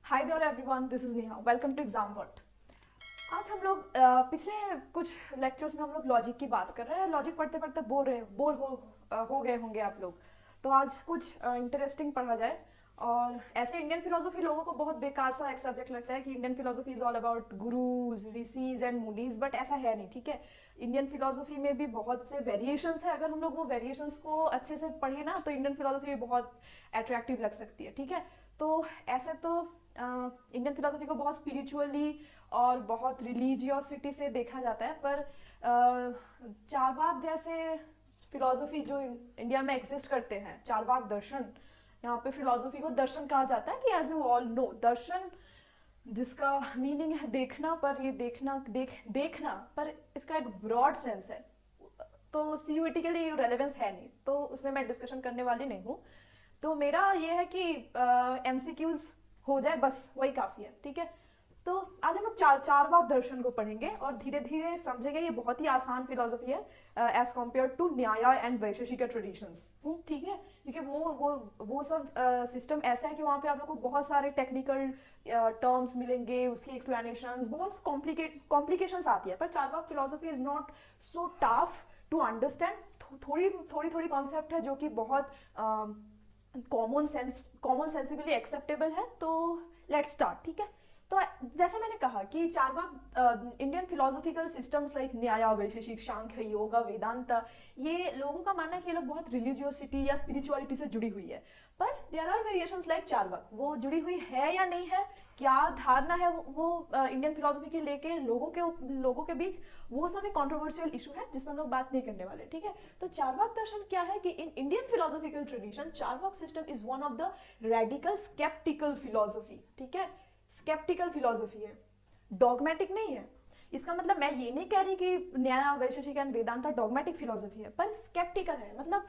Hi there everyone, this is Neha. Welcome to exam wert. आज हम लोग पिछले कुछ लेक्चर्स में हम लोग लॉजिक की बात कर रहे हैं। लॉजिक पढ़ते पढ़ते बोर हो गए होंगे आप लोग। तो आज कुछ इंटरेस्टिंग पढ़ा जाए। और ऐसे इंडियन फिलोसफी लोगों को बहुत बेकार सा एक सब्जेक्ट लगता है कि Indian philosophy is all about gurus rishis and munis, but ऐसा है नहीं। ठीक है, इंडियन फिलोसफी में भी बहुत से वेरिएशंस है। अगर हम लोग वो वेरिएशंस को अच्छे से पढ़े ना तो इंडियन फिलोसफी बहुत अट्रैक्टिव लग सकती है। ठीक है, तो ऐसे तो इंडियन फिलोसफी को बहुत स्पिरिचुअली और बहुत रिलीजियोसिटी से देखा जाता है, पर चारवाक जैसे फिलोसफी जो इंडिया में एग्जिस्ट करते हैं, चारवाक दर्शन, यहाँ पे फिलोसफी को दर्शन कहा जाता है कि एज यू ऑल नो दर्शन जिसका मीनिंग है देखना, पर ये देखना पर इसका एक ब्रॉड सेंस है। तो सीयूईटी के लिए रेलेवेंस है नहीं, तो उसमें मैं डिस्कशन करने वाली नहीं हूँ। तो मेरा ये है कि एमसीक्यूज हो जाए, बस वही काफ़ी है। ठीक है, तो आज हम लोग चारवाक दर्शन को पढ़ेंगे और धीरे धीरे समझेंगे। ये बहुत ही आसान फिलोसफी है एज कम्पेयर टू न्याय एंड वैशेषिक ट्रेडिशंस। ठीक है, क्योंकि वो सब सिस्टम ऐसा है कि वहाँ पे आप लोग को बहुत सारे टेक्निकल टर्म्स मिलेंगे, उसकी एक्सप्लेनेशंस, बहुत कॉम्प्लिकेशंस आती है। पर Charvaka philosophy is not so tough to understand. थोड़ी कॉन्सेप्ट है जो कि बहुत कॉमन सेंसिकली एक्सेप्टेबल है। तो लेट्स स्टार्ट। ठीक है, तो जैसे मैंने कहा कि Charvaka Indian philosophical systems like Nyaya Vaisheshika सांख्य योगा वेदांत, ये लोगों का मानना है कि ये लोग बहुत रिलीजियोसिटी या स्पिरिचुअलिटी से जुड़ी हुई है। पर there are variations like Charvaka, वो जुड़ी हुई है या नहीं है, क्या धारणा है वो इंडियन फिलोसफी के लेके लोगों के बीच, वो सब एक कॉन्ट्रोवर्शियल इशू है जिसमें हम लोग बात नहीं करने वाले। ठीक है, तो चारवाक दर्शन क्या है कि in Indian philosophical tradition Charvaka system is one of the radical skeptical philosophy. ठीक है, स्केप्टिकल फिलोसफी है, डॉगमेटिक नहीं है। इसका मतलब मैं ये नहीं कह रही कि न्याय वैशेषिक एंड वेदांता डॉगमेटिक फिलोसफी है, पर स्केप्टिकल है। मतलब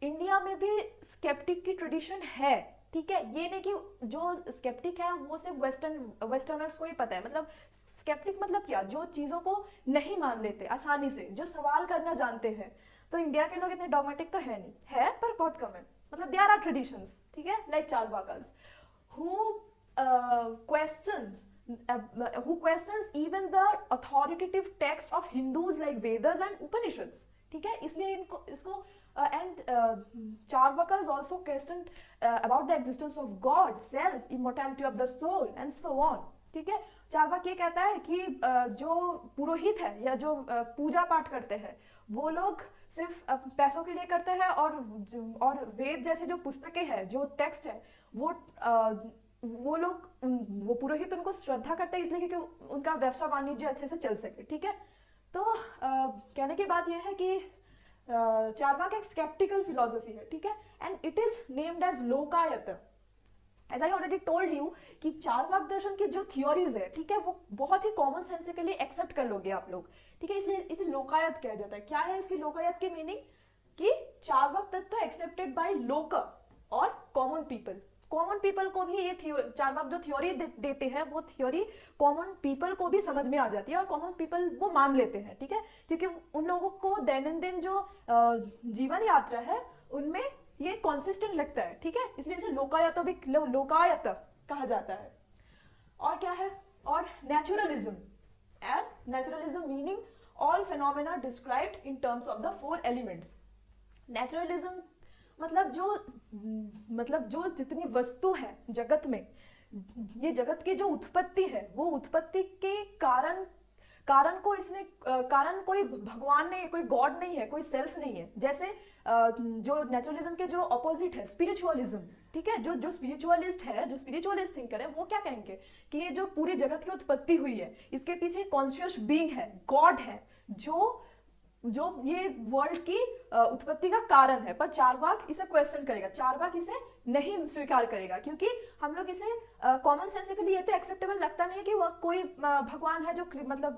इंडिया में भी स्केप्टिक की ट्रेडिशन है। ठीक है, ये नहीं कि जो स्केप्टिक है वो सिर्फ वेस्टर्नर्स को ही पता है। मतलब स्केप्टिक मतलब क्या, जो चीज़ों को नहीं मान लेते आसानी से, जो सवाल करना जानते हैं। तो इंडिया के लोग इतने डॉगमेटिक तो है नहीं, है पर बहुत कम है। मतलब देयर आर ट्रेडिशंस, ठीक है, like चारवाकर्स who questions who questions even the authoritative text of Hindus like Vedas and Upanishads. ठीक है, इसलिए इनको इसको and Charvakas also questioned about the existence of God, self, immortality of the soul and so on. ठीक है, चारवाक ये कहता है कि जो पुरोहित है या जो पूजा पाठ करते हैं वो लोग सिर्फ पैसों के लिए करते हैं, और वेद जैसे जो पुस्तकें हैं, जो टेक्स्ट है, वो वो लोग वो पुरोहित उनको श्रद्धा करते हैं इसलिए क्योंकि उनका व्यवसाय वाणिज्य अच्छे से चल सके। ठीक है, तो कहने की बात यह है कि चारवाक एक स्केप्टिकल फिलोसफी है। ठीक है, and it is named as Lokayata. As I already told you कि चारवाक दर्शन की जो थियोरीज है, ठीक है, वो बहुत ही कॉमन सेंसिकली एक्सेप्ट कर लोगे आप लोग। ठीक है, इसलिए इसे लोकायत कहा जाता है। क्या है इसकी लोकायत की मीनिंग, कि चारवाक तत्व एक्सेप्टेड बाय लोक और कॉमन पीपल। कॉमन पीपल को भी ये चारवाक जो थ्योरी देते हैं वो थ्योरी कॉमन पीपल को भी समझ में आ जाती है और कॉमन पीपल वो मान लेते हैं। ठीक है, क्योंकि उन लोगों को दैनंदिन जो जीवन यात्रा है उनमें ये कॉन्सिस्टेंट लगता है। ठीक है, इसलिए इसे लोकायत भी लोकायत कहा जाता है। और क्या है, और naturalism, and naturalism meaning all phenomena described in terms of the four elements. Naturalism मतलब जो जितनी वस्तु है जगत में, ये जगत की जो उत्पत्ति है वो उत्पत्ति के कारण को इसने कारण कोई भगवान नहीं है, कोई गॉड नहीं है, कोई सेल्फ नहीं है। जैसे जो नेचुरलिज्म के जो अपोजिट है स्पिरिचुअलिज्म। ठीक है, जो स्पिरिचुअलिस्ट है, जो स्पिरिचुअलिस्ट थिंकर है, वो क्या कहेंगे कि ये जो पूरी जगत की उत्पत्ति हुई है इसके पीछे कॉन्शियस बीइंग है, गॉड है, जो ये वर्ल्ड की उत्पत्ति का कारण है। पर चारवाक इसे क्वेश्चन करेगा, चारवाक इसे नहीं स्वीकार करेगा, क्योंकि हम लोग इसे कॉमन सेंसिकली ये तो एक्सेप्टेबल लगता नहीं है कि वह कोई भगवान है जो मतलब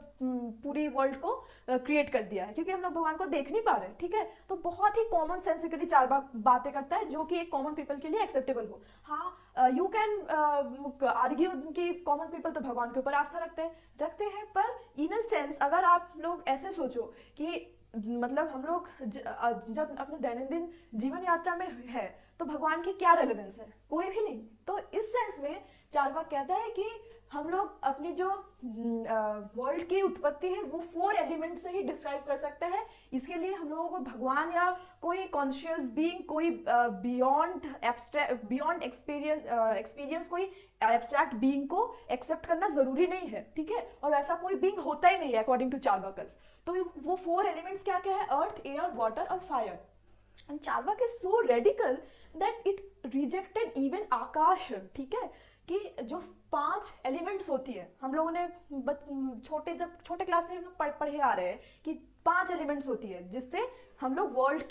पूरी वर्ल्ड को क्रिएट कर दिया है, क्योंकि हम लोग भगवान को देख नहीं पा रहे। ठीक है, तो बहुत ही कॉमन सेंसिकली चारवाक बातें करता है जो कि एक कॉमन पीपल के लिए एक्सेप्टेबल हो। हाँ, यू कैन आर्ग्यू कि कॉमन पीपल तो भगवान के ऊपर आस्था रखते हैं, पर इन अ सेंस अगर आप लोग ऐसे सोचो कि मतलब हम लोग जब अपने दैनंदिन जीवन यात्रा में है तो भगवान की क्या रेलेवेंस है, कोई भी नहीं। तो इस सेंस में चार्वाक कहता है कि हम लोग अपनी जो वर्ल्ड की उत्पत्ति है वो 4 एलिमेंट से ही डिस्क्राइब कर सकते हैं। इसके लिए हम लोगों को भगवान या कोई कॉन्शियस बीइंग, कोई बियॉन्ड एक्सपीरियंस कोई एब्स्ट्रैक्ट बीइंग को एक्सेप्ट करना जरूरी नहीं है, ठीक है। और ऐसा कोई बीइंग होता ही नहीं है अकॉर्डिंग टू चार्वाकस। तो वो 4 एलिमेंट्स क्या क्या है? अर्थ, एयर, वाटर और fire. And Charvaka is so radical that it rejected even akash, ठीक है। कि जो 5 एलिमेंट्स होती है, हम लोगों ने जब छोटे क्लास से हम लोग पढ़े आ रहे हैं कि 5 एलिमेंट्स होती है जिससे हम लोग वर्ल्ड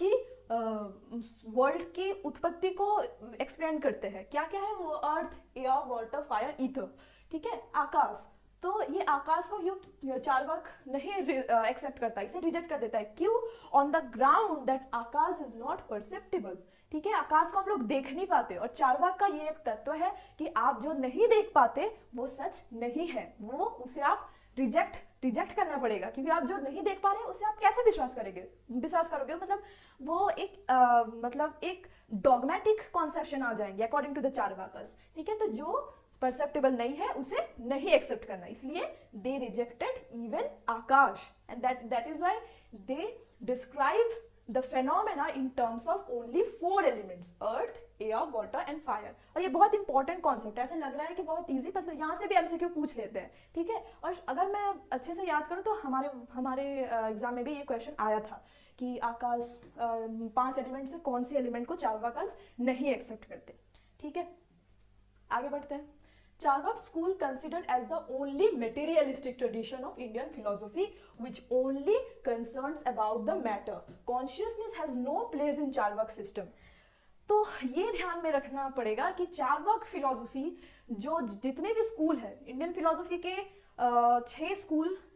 की उत्पत्ति को एक्सप्लेन करते हैं। क्या क्या है वो? अर्थ, एयर, वाटर, फायर, ईथर, ठीक है, आकाश। तो ये आकाश को यू चार्वाक नहीं एक्सेप्ट करता, इसे रिजेक्ट कर देता है। क्यों? On the ground that akash is not perceptible, ठीक है। आकाश को हम लोग देख नहीं पाते, और चार्वाक का ये एक तत्व है कि आप जो नहीं देख पाते वो सच नहीं है, वो उसे आप रिजेक्ट करना पड़ेगा, क्योंकि आप जो नहीं देख पा रहे उसे आप कैसे विश्वास करोगे? मतलब वो एक डॉगमेटिक कॉन्सेप्शन आ जाएंगे अकॉर्डिंग टू द चार्वाकस, ठीक है। तो जो परसेप्टेबल नहीं है उसे नहीं एक्सेप्ट करना, इसलिए they rejected even Akash, and that is why they describe the phenomena in terms of only 4 elements: earth, air, water and fire। और ये बहुत इंपॉर्टेंट कॉन्सेप्ट है, ऐसे लग रहा है कि बहुत इजी, मतलब यहाँ से भी एमसीक्यू पूछ लेते हैं, ठीक है। और अगर मैं अच्छे से याद करूँ तो हमारे एग्जाम में भी ये क्वेश्चन आया था कि आकाश 5 एलिमेंट से कौन सी एलिमेंट को चार्वाकस नहीं एक्सेप्ट करते, ठीक है। आगे बढ़ते हैं। Charvak school considered as the only materialistic tradition of Indian philosophy which only concerns about the matter. Consciousness has no place in Charvak system. तो ये ध्यान में रखना पड़ेगा कि चार्वाक फिलोसफी, जो जितने भी स्कूल है इंडियन फिलोसफी के,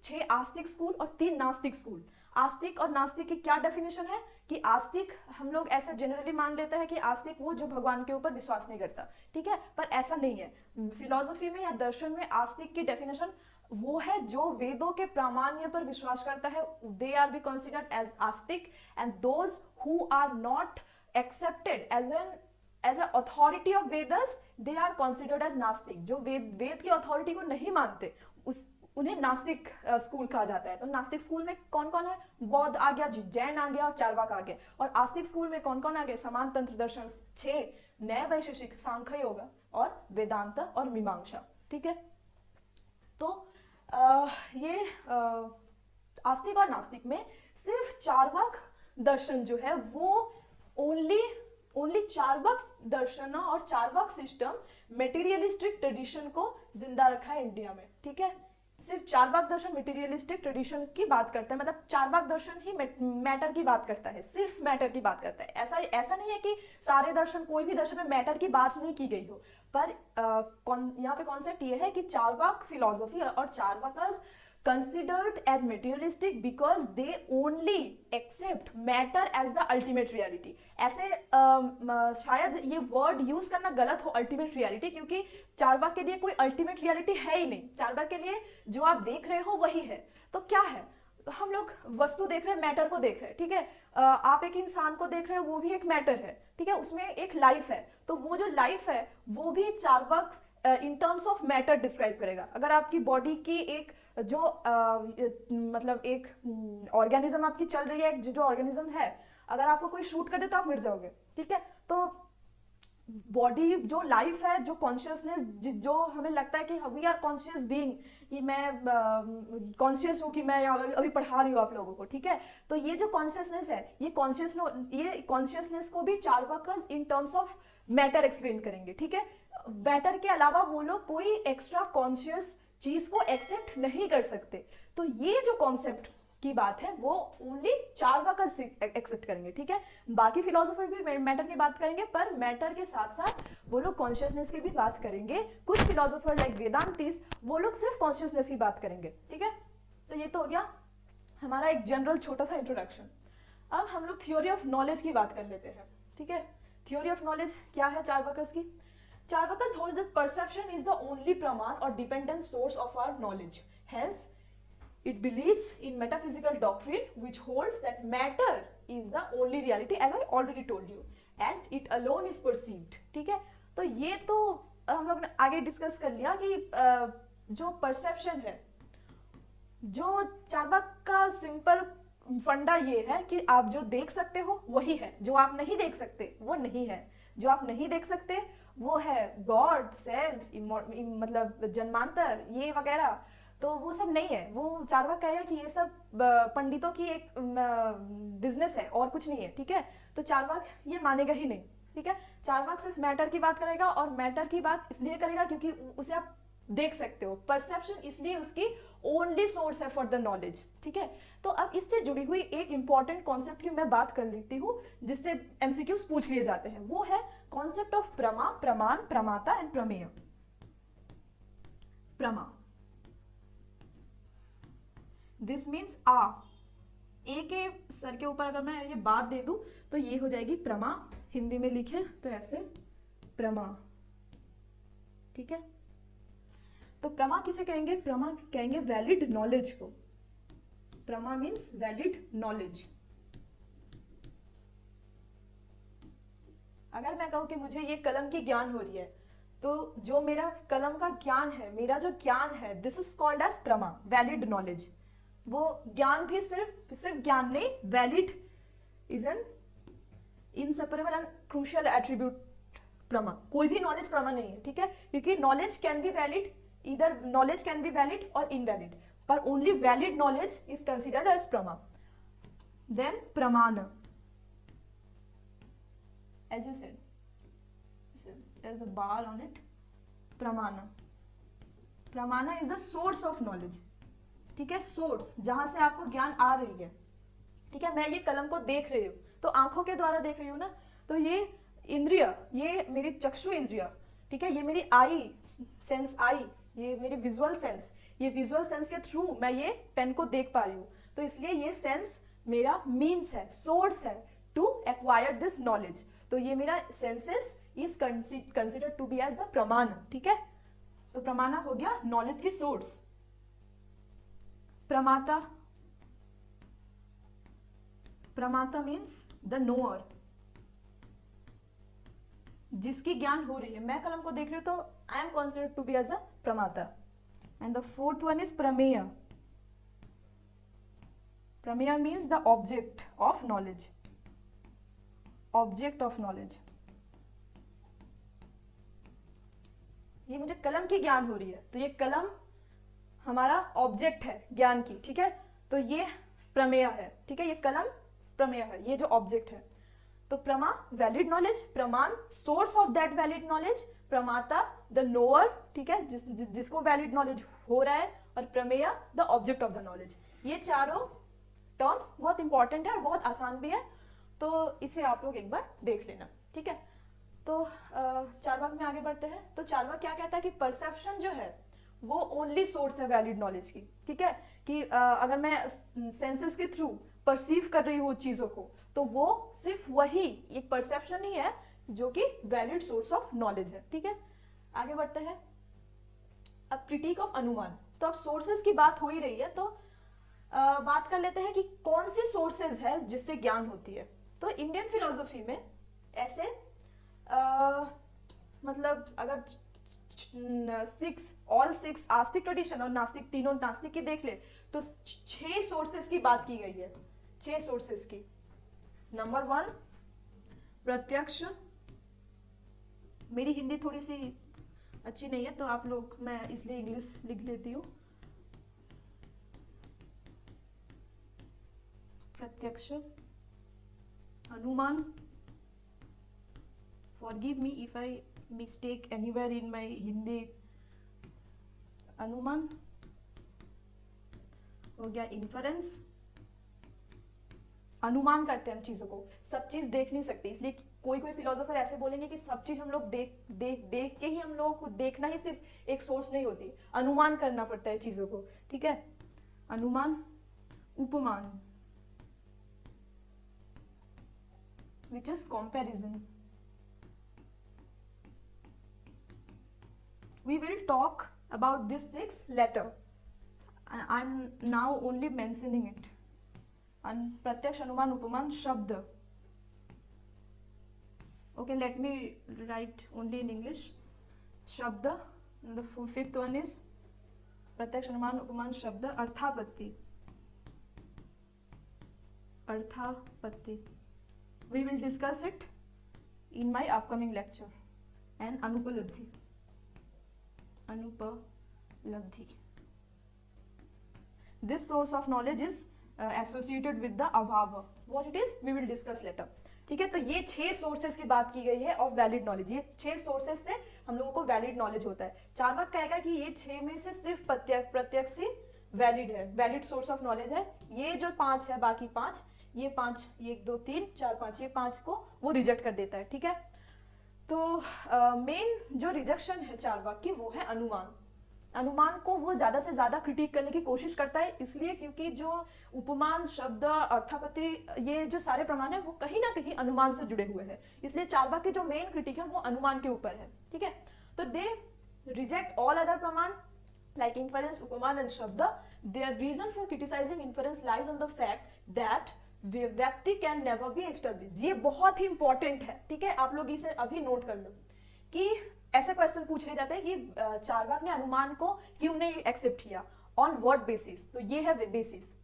6 आस्तिक स्कूल और 3 नास्तिक स्कूल। आस्तिक और नास्तिक की क्या डेफिनेशन है कि आस्तिक हम लोग ऐसे जनरली मान लेते हैं कि आस्तिक वो जो भगवान के ऊपर विश्वास नहीं करता, ठीक है, पर ऐसा नहीं है। फिलॉसफी में या दर्शन में आस्तिक की डेफिनेशन वो है जो वेदों के प्रामाण्य पर विश्वास करता है, they are be considered as astik, and those who are not accepted as a authority of Vedas, they are considered as nastik. जो वेद की अथॉरिटी को नहीं मानते उन्हें नास्तिक स्कूल कहा जाता है। तो नास्तिक स्कूल में कौन कौन है? बौद्ध आ गया, जैन आ गया और चार्वाक आ गया। और आस्तिक स्कूल में कौन कौन आ गया? समान तंत्र दर्शन 6, नए वैशेषिक, सांख्य योग और वेदांत और मीमांसा, ठीक है। तो ये आस्तिक और नास्तिक में सिर्फ चार्वाक दर्शन जो है वो ओनली चार्वाक दर्शन और चार्वाक सिस्टम मेटीरियलिस्टिक ट्रेडिशन को जिंदा रखा है इंडिया में, ठीक है। सिर्फ चार्वाक दर्शन मेटीरियलिस्टिक ट्रेडिशन की बात करता है, मतलब चार्वाक दर्शन ही मैटर की बात करता है, सिर्फ मैटर की बात करता है। ऐसा नहीं है कि सारे दर्शन, कोई भी दर्शन में मैटर की बात नहीं की गई हो, पर यहाँ पे कॉन्सेप्ट ये है कि चार्वाक फिलोसफी और चार्वाकस considered as materialistic because they only accept matter as the ultimate reality। ऐसे शायद ये वर्ड यूज करना गलत हो, अल्टीमेट रियलिटी, क्योंकि चार्वाक के लिए कोई अल्टीमेट रियलिटी है ही नहीं। चार्वाक के लिए जो आप देख रहे हो वही है। तो क्या है? हम लोग वस्तु देख रहे हैं, मैटर को देख रहे हैं, ठीक है। आप एक इंसान को देख रहे हो, वो भी एक मैटर है, ठीक है, उसमें एक लाइफ है। तो वो जो लाइफ है वो भी चार्वाक इन टर्म्स ऑफ मैटर डिस्क्राइब करेगा। अगर आपकी बॉडी की एक जो मतलब एक ऑर्गेनिज्म आपकी चल रही है, जो ऑर्गेनिज्म है, अगर आपको कोई शूट कर दे तो आप मर जाओगे, ठीक है। तो बॉडी जो लाइफ है, जो कॉन्शियसनेस, जो हमें लगता है कि वी आर कॉन्शियस बीइंग, कि मैं कॉन्शियस हूँ कि मैं अभी पढ़ा रही हूँ आप लोगों को, ठीक है। तो ये जो कॉन्शियसनेस है, ये कॉन्शियसनेस को भी Charvakas in terms of matter explain करेंगे, ठीक है। मैटर के अलावा वो लोग कोई एक्स्ट्रा कॉन्शियस चीज को एक्सेप्ट नहीं कर सकते। तो ये जो कॉन्सेप्ट की बात है वो ओनली चार्वाकस एक्सेप्ट करेंगे, ठीक है। बाकी फिलोसोफर भी मैटर की बात करेंगे, पर मैटर के साथ साथ वो लोग कॉन्शियसनेस की भी बात करेंगे। कुछ फिलोसोफर लाइक वेदांतीस, वो लोग सिर्फ कॉन्शियसनेस की बात करेंगे, ठीक है। तो ये तो हो गया हमारा एक जनरल छोटा सा इंट्रोडक्शन। अब हम लोग थ्योरी ऑफ नॉलेज की बात कर लेते हैं, ठीक है। थ्योरी ऑफ नॉलेज क्या है चार्वाकस की? Charvakas holds that perception is the only praman or dependent source of our knowledge. Hence, it believes in metaphysical doctrine which holds that matter is the only reality, as I already told you, and it alone is perceived. ठीक है, तो ये तो हम लोग ने आगे discuss कर लिया कि जो परसेप्शन है, जो चार्वाक का सिंपल फंडा ये है कि आप जो देख सकते हो वही है, जो आप नहीं देख सकते वो नहीं है, जो आप नहीं देख सकते वो है गॉड, सेल्फ, मतलब जन्मांतर, ये वगैरह, तो वो सब नहीं है। वो चार्वाक कहेगा कि ये सब पंडितों की एक बिजनेस है और कुछ नहीं है, ठीक है। तो चार्वाक ये मानेगा ही नहीं, ठीक है। चार्वाक सिर्फ मैटर की बात करेगा, और मैटर की बात इसलिए करेगा क्योंकि उसे आप देख सकते हो। परसेप्शन इसलिए उसकी ओनली सोर्स है फॉर द नॉलेज, ठीक है। तो अब इससे जुड़ी हुई एक इंपॉर्टेंट कॉन्सेप्ट की मैं बात कर लेती हूँ, जिससे एमसीक्यूज पूछ लिए जाते हैं। वो है कॉन्सेप्ट ऑफ प्रमा, प्रमाण, प्रमाता एंड प्रमेय। प्रमा, दिस मीन्स ए के सर के ऊपर अगर मैं ये बात दे दूं तो ये हो जाएगी प्रमा। हिंदी में लिखे तो ऐसे प्रमा, ठीक है। तो प्रमा किसे कहेंगे? प्रमा कहेंगे वैलिड नॉलेज को। प्रमा मीन्स वैलिड नॉलेज। अगर मैं कहूं कि मुझे ये कलम की ज्ञान हो रही है, तो जो मेरा कलम का ज्ञान है, मेरा जो ज्ञान है, दिस इज कॉल्ड एज प्रमा, वैलिड नॉलेज। वो ज्ञान भी सिर्फ ज्ञान नहीं, valid is an inseparable and crucial attribute प्रमा। कोई भी नॉलेज प्रमा नहीं है, ठीक है, क्योंकि knowledge can be valid, either knowledge can be valid और इनवैलिड, पर only valid knowledge is considered as prama. Then pramana, as you said, there's a bar on it. pramana, pramana is the source of knowledge, ठीक है। Source जहां से आपको ज्ञान आ रही है, ठीक है। मैं ये कलम को देख रही हूँ तो आंखों के द्वारा देख रही हूँ ना, तो ये इंद्रिय, ये मेरी चक्षु इंद्रिय, ठीक है, ये मेरी आई सेंस, आई, ये मेरी विजुअल सेंस, ये विजुअल सेंस के थ्रू मैं ये पेन को देख पा रही हूँ। तो इसलिए ये सेंस मेरा मीन्स है, सोर्स है टू एक्वायर दिस नॉलेज। तो ये मेरा senses is considered to be as the pramana, ठीक है। तो प्रमाण हो गया नॉलेज की सोर्स। प्रमाता, प्रमाता मीन्स द नोअर, जिसकी ज्ञान हो रही है। मैं कलम को देख रही हूँ तो I am considered to be as a pramata. And the fourth one is prameya. Prameya means the object of knowledge, object of knowledge. ये मुझे कलम की ज्ञान हो रही है, तो ये कलम हमारा ऑब्जेक्ट है ज्ञान की, ठीक है। तो ये प्रमेय है, ठीक है, ये कलम प्रमेय है, ये जो ऑब्जेक्ट है। तो प्रमा वैलिड नॉलेज, प्रमाण source of that valid knowledge, प्रमाता द नोअर, ठीक है, जिसको वैलिड नॉलेज हो रहा है, और प्रमेय the object of the knowledge. ये चारों टर्म्स बहुत इंपॉर्टेंट है और बहुत आसान भी है, तो इसे आप लोग एक बार देख लेना, ठीक है। तो चार्वाक में आगे बढ़ते हैं। तो चार्वाक क्या कहता है कि परसेप्शन जो है वो ओनली सोर्स है वैलिड नॉलेज की, ठीक है। कि अगर मैं सेंसेस के थ्रू परसीव कर रही हूँ चीजों को, तो वो सिर्फ वही एक परसेप्शन ही है जो कि वैलिड सोर्स ऑफ नॉलेज है, ठीक है। आगे बढ़ते हैं। अब क्रिटिक ऑफ अनुमान। तो अब सोर्सेज की बात हो ही रही है, तो बात कर लेते हैं कि कौन सी सोर्सेज है जिससे ज्ञान होती है। तो इंडियन फिलोसफी में ऐसे मतलब अगर ऑल सिक्स आस्तिक ट्रेडिशन और नास्तिक, तीनों नास्तिक की देख ले तो 6 सोर्सेस की बात की गई है, 6 सोर्सेस की। नंबर 1 प्रत्यक्ष। मेरी हिंदी थोड़ी सी अच्छी नहीं है तो आप लोग, मैं इसलिए इंग्लिश लिख लेती हूँ। प्रत्यक्ष, अनुमान, forgive me if I mistake anywhere in my Hindi, अनुमान हो गया। इन्फरेंस, अनुमान करते हैं हम चीजों को, सब चीज देख नहीं सकते, इसलिए कोई कोई फिलोसोफर ऐसे बोलेंगे कि सब चीज हम लोग देख के ही, हम लोगों को देखना ही सिर्फ एक सोर्स नहीं होती, अनुमान करना पड़ता है चीजों को, ठीक है। अनुमान। उपमान, which is comparison. We will talk about this 6 later. I'm now only mentioning it. And प्रत्यक्ष, अनुमान, उपमान, शब्द. Okay, let me write only in English. शब्द, द फिफ्थ वन इज प्रत्यक्ष, अनुमान, उपमान, शब्द, अर्थापत्ति, अर्थापत्ति. We will discuss it in my upcoming lecture. And anupalabdhi, anupalabdhi. This source of knowledge is associated with the abhava. What it is, we will discuss later. ठीक है, तो ये 6 sources की बात की गई है ऑफ वैलिड नॉलेज. ये 6 सोर्सेस से हम लोगों को वैलिड नॉलेज होता है. चार्वाक कहेगा कि ये 6 में से सिर्फ प्रत्यक्ष ही वैलिड है, वैलिड सोर्स ऑफ नॉलेज है. ये जो 5 है, बाकी 5, ये 5, ये 1 2 3 4 5, ये 5 को वो रिजेक्ट कर देता है. ठीक है, तो मेन जो रिजेक्शन है चार्वाक की वो है अनुमान. अनुमान को वो ज्यादा से ज्यादा क्रिटिक करने की कोशिश करता है, इसलिए क्योंकि जो उपमान, शब्द, अर्थापत्ति, ये जो सारे प्रमाण है वो कहीं ना कहीं अनुमान से जुड़े हुए हैं. इसलिए चार्वाक की जो मेन क्रिटिक है वो अनुमान के ऊपर है. ठीक है, तो दे रिजेक्ट ऑल अदर प्रमाण like inference, उपमान and शब्द. Their reason for criticizing inference lies on the fact that व्यक्ति कैन नेवर बी एस्टेब्लिश. ये बहुत ही इंपॉर्टेंट है. ठीक है, आप लोग इसे अभी नोट कर लो कि ऐसे क्वेश्चन पूछ ले जाते हैं कि चार्वाक ने अनुमान को क्यों नहीं एक्सेप्ट किया, ऑन व्हाट बेसिस. तो ये है बेसिस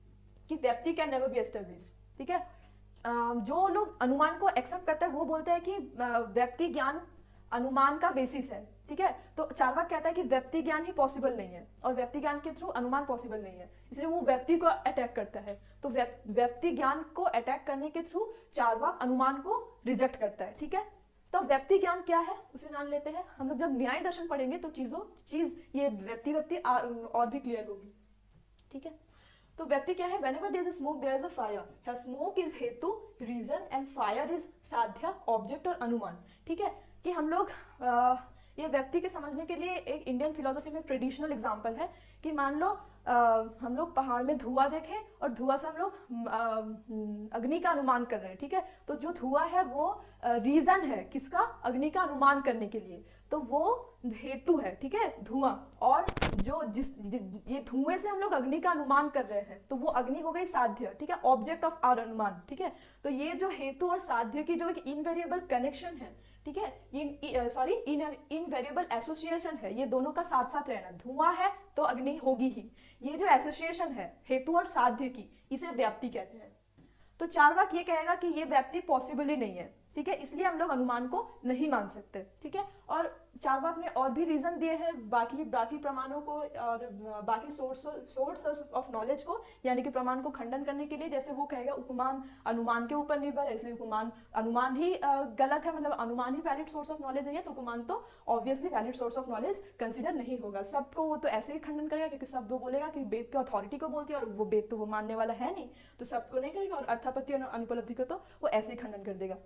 कि व्यक्ति कैन नेवर बी एस्टेब्लिश. ठीक है, जो लोग अनुमान को एक्सेप्ट करते हैं वो बोलते हैं कि व्यक्ति ज्ञान अनुमान का बेसिस है. ठीक है, तो चार्वाक कहता है कि व्यक्ति ज्ञान ही पॉसिबल नहीं है और व्यक्ति ज्ञान के थ्रू अनुमान पॉसिबल नहीं है, इसलिए वो व्यक्ति को अटैक करता है. तो व्यक्ति ज्ञान को अटैक करने के थ्रू चार्वाक अनुमान को रिजेक्ट करता है. ठीक है, तो व्यक्ति ज्ञान क्या है उसे जान लेते हैं. हम लोग जब न्याय दर्शन पढ़ेंगे तो चीज ये व्यक्ति और भी क्लियर होगी. ठीक है, तो व्यक्ति क्या है, whenever there is a smoke there is a fire. Smoke is हेतु, रीजन, एंड फायर इज साध्य, ऑब्जेक्ट और अनुमान. ठीक है, कि हम लोग ये व्यक्ति के समझने के लिए एक इंडियन फिलोसफी में ट्रेडिशनल एग्जांपल है कि मान लो हम लोग पहाड़ में धुआं देखें और धुआं से हम लोग अग्नि का अनुमान कर रहे हैं. ठीक है, तो जो धुआं है वो रीजन है किसका, अग्नि का अनुमान करने के लिए. तो वो हेतु है. ठीक है, धुआं, और जो ये धुएं से हम लोग अग्नि का अनुमान कर रहे हैं तो वो अग्नि हो गई साध्य. ठीक है, ऑब्जेक्ट ऑफ आवर अनुमान. ठीक है, तो ये जो हेतु और साध्य की जो एक इनवेरिएबल कनेक्शन है, ठीक है, इनवेरिएबल एसोसिएशन है, ये दोनों का साथ साथ रहना. धुआं है तो अग्नि होगी ही. ये जो एसोसिएशन है हेतु और साध्य की, इसे व्याप्ति कहते हैं. तो चार्वाक ये कहेगा कि ये व्याप्ति पॉसिबल ही नहीं है. ठीक है, इसलिए हम लोग अनुमान को नहीं मान सकते. ठीक है, और चार्वाक ने और भी रीजन दिए हैं बाकी प्रमाणों को और बाकी सोर्स ऑफ नॉलेज को, यानी कि प्रमाण को खंडन करने के लिए. जैसे वो कहेगा उपमान अनुमान के ऊपर निर्भर है, इसलिए अनुमान ही गलत है, मतलब अनुमान ही वैलिड सोर्स ऑफ नॉलेज नहीं है, तो उपमान तो obviously valid source of knowledge consider नहीं होगा. शब्द को वो तो ऐसे ही खंडन करेगा क्योंकि शब्द वो बोलेगा कि वेद की अथॉरिटी को बोलती है और वो वेद तो वो मानने वाला है नहीं, तो शब्द को नहीं करेगा. और अर्थापत्ति और अनुपलब्धि को तो वो ऐसे ही खंडन कर देगा.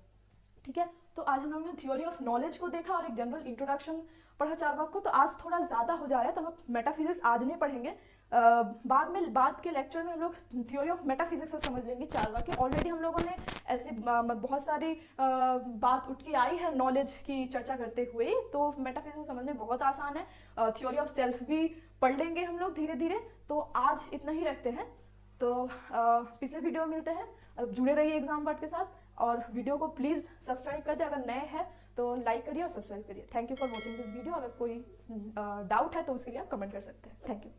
ठीक है, तो आज हम लोगों ने थ्योरी ऑफ नॉलेज को देखा और एक जनरल इंट्रोडक्शन पढ़ा चार्वाक को. तो आज थोड़ा ज़्यादा हो जा रहा है, तो हम लोग मेटाफिजिक्स आज नहीं पढ़ेंगे. बाद के लेक्चर में हम लोग थ्योरी ऑफ मेटाफिजिक्स से समझ लेंगे चार्वाक के. ऑलरेडी हम लोगों ने ऐसे बहुत सारी बात उठ के आई है नॉलेज की चर्चा करते हुए, तो मेटाफिजिक्स समझने बहुत आसान है. थ्योरी ऑफ सेल्फ भी पढ़ लेंगे हम लोग धीरे धीरे. तो आज इतना ही रखते हैं. तो पिछले वीडियो में मिलते हैं. जुड़े रहिए एग्जाम वर्ड के साथ और वीडियो को प्लीज़ सब्सक्राइब कर दे. अगर नए हैं तो लाइक करिए और सब्सक्राइब करिए. Thank you for watching this video. अगर कोई डाउट है तो उसके लिए आप कमेंट कर सकते हैं. Thank you.